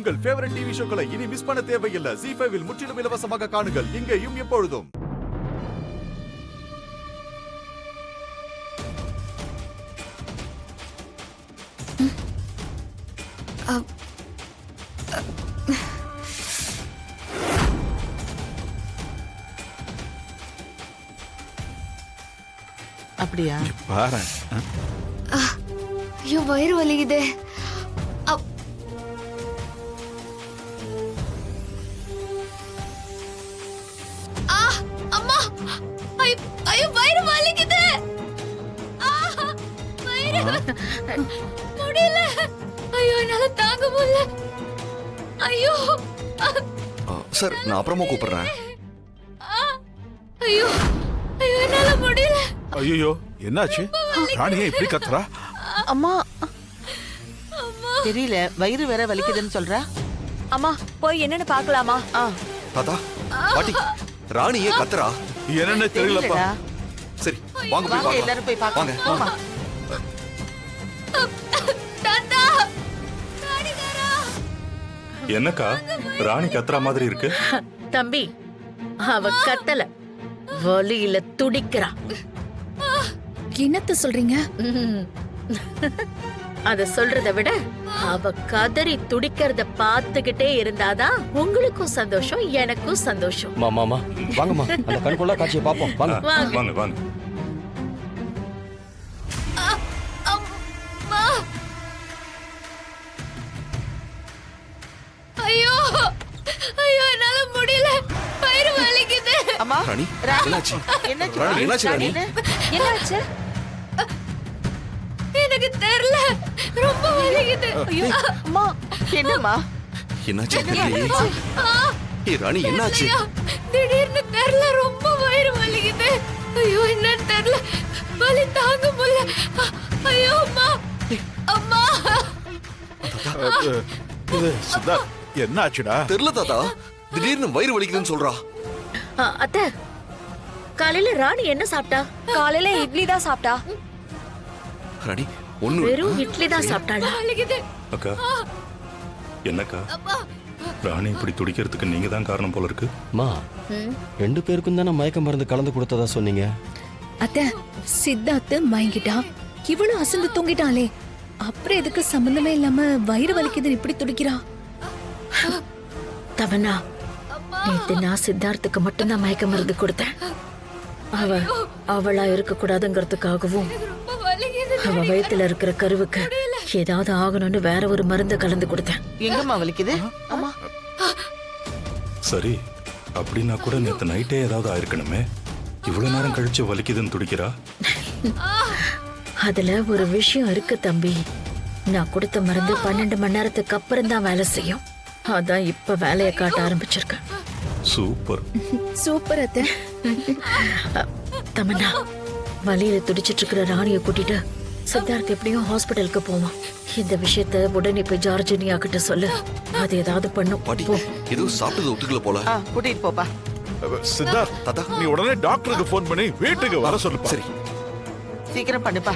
உங்கள் favourite TV ஷோக்களை இனி miss பண்ண தேவையில்லை. ZEE5 இல் முற்றிலும் இலவசமாக காணுங்கள். இங்கேயும் எப்பொழுதும். அப்படியா? பாரு. ஐயோ வயிறு வலிக்குதே. அம்மா ஐயோ வயிறு வலிக்குதே. முடியல. ஐயோ என்னால தாங்க முடியல. ஐயோ சார், நான் அப்புறமா கூப்பிடுறேன். ஐயோ ஐயோ என்னால முடியல. ஐயோ என்னாச்சு? ராணியே இப்படி கத்துறா? அம்மா தெரியல, வயிறு வேற வலிக்குதுன்னு சொல்றா. அம்மா போய் என்னன்னு பாக்கலாமா? தாத்தா, பாட்டி, ராணியே கத்துறா. என்னன்னு தெரியலப்பா. தெரியலடா. சரி, வாங்க போய் வாங்க பார்க்கலாம். எல்லாரும் போய் பார்க்கலாம். வாங்க. போமா. தாத்தா என்னக்கா ராணி கத்துற மாதிரி இருக்கு? தம்பி, அவ கத்தல, வலியில துடிக்கிறா. என்னத்த சொல்றீங்க? அத சொல்றத விட அவ கதறி துடிக்கிறத பார்த்துக்கிட்டே இருந்தாதான் உங்களுக்கும் சந்தோஷம், எனக்கும் சந்தோஷம். மாமா வாங்கம்மா, அந்த கண்கொள்ளா காட்சியை பாப்போம். வாங்க வாங்க. வாங்க வாங்க. ஐயோ ஐயோ என்னால முடியல. வயிறு வலிக்குது. அம்மா ராணி, ராணி, என்னாச்சு? என்னாச்சு? ராணி, என்னாச்சு ராணி? என்னாச்சு? எனக்கு தெரியல. ரொம்ப வலிக்குது. ஐயோ அம்மா என்னம்மா? என்னாச்சு தெரியலையே. ஏய் ராணி, என்னாச்சு? ஐயோ, திடீர்னு தெரியல. ரொம்ப வயிறு வலிக்குது. ஐயோ என்னன்னு தெரியல. வலி தாங்க முடியல. ஐயோ அம்மா அம்மா. சித்தார்த், என்னாச்சுடா? தெரியல தாத்தா, திடீர்னு வயிறு வலிக்குதுன்னு சொல்றா. அத்தை, காலையில ராணி என்ன சாப்பிட்டா? காலையில இட்லி தான் சாப்பிட்டா. ராணி, ஒண்ணு வெறும் இட்லி தான் சாப்பிட்டாளா? வலிக்குது. அக்கா, என்னக்கா அம்மா ராணி இப்படி துடிக்கிறதுக்கு நீங்க தான் காரணம் போல இருக்கு. மா, 2 பேருக்கும் தானே மயக்க மருந்து கலந்து கொடுத்ததா சொன்னீங்க. அத்தை, சித்தார்த்து மயங்கிட்டான், இவளும் அசந்து தூங்கிட்டாளே, அப்புறம் எதுக்கு சம்பந்தமே இல்லாம வயிறு வலிக்குதுன்னு இப்படி துடிக்கிறா? தமன்னா, நேத்து நான் சித்தார்த்துக்கு மட்டும்தான் மயக்க மருந்து கொடுத்தேன். அவளா இருக்க கூடாதுங்கிறதுக்காகவும் ரொம்ப வலிக்குது. அவ வயித்துல இருக்கிற கருவுக்கு ஏதாவது ஆகணும்னு வேற ஒரு மருந்து கலந்து கொடுத்தேன். எங்கம்மா வலிக்குது? அம்மா சரி, அப்படின்னா கூட நேத்து நைட்டே ஏதாவது ஆயிருக்கணுமே. இவ்வளவு நேரம் கழிச்சு வலிக்குதுன்னு துடிக்கிறா. அதுல ஒரு விஷயம் இருக்கு தம்பி. நான் கொடுத்த மருந்து 12 மணி நேரத்துக்கு அப்புறம் தான் வேலை செய்யும். அதான் இப்ப வேலையை காட்ட ஆரம்பிச்சிருக்கேன். சூப்பர். சூப்பர் அத்தை. தமன்னா, வலியில துடிச்சிட்டு இருக்கிற ராணியை கூட்டிட்டு சித்தார்த் எப்படியும் ஹாஸ்பிட்டலுக்கு போவான். இந்த விஷயத்த உடனே போய் ஜார்ஜினியா கிட்ட சொல்லு. அது ஏதாவது பண்ணும். பாட்டி, போ. ஏதோ சாப்பிட்டது ஒத்துக்கல போல. கூட்டிட்டு போப்பா. சித்தார்த், தாத்தா, நீ உடனே டாக்டருக்கு ஃபோன் பண்ணி வீட்டுக்கு வர சொல்லுப்பா. சரி. சீக்கிரம் பண்ணுப்பா.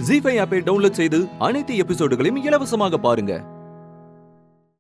ZEE5 ஆப்பை டவுன்லோட் செய்து அனைத்து எபிசோடுகளையும் இலவசமாக பாருங்க.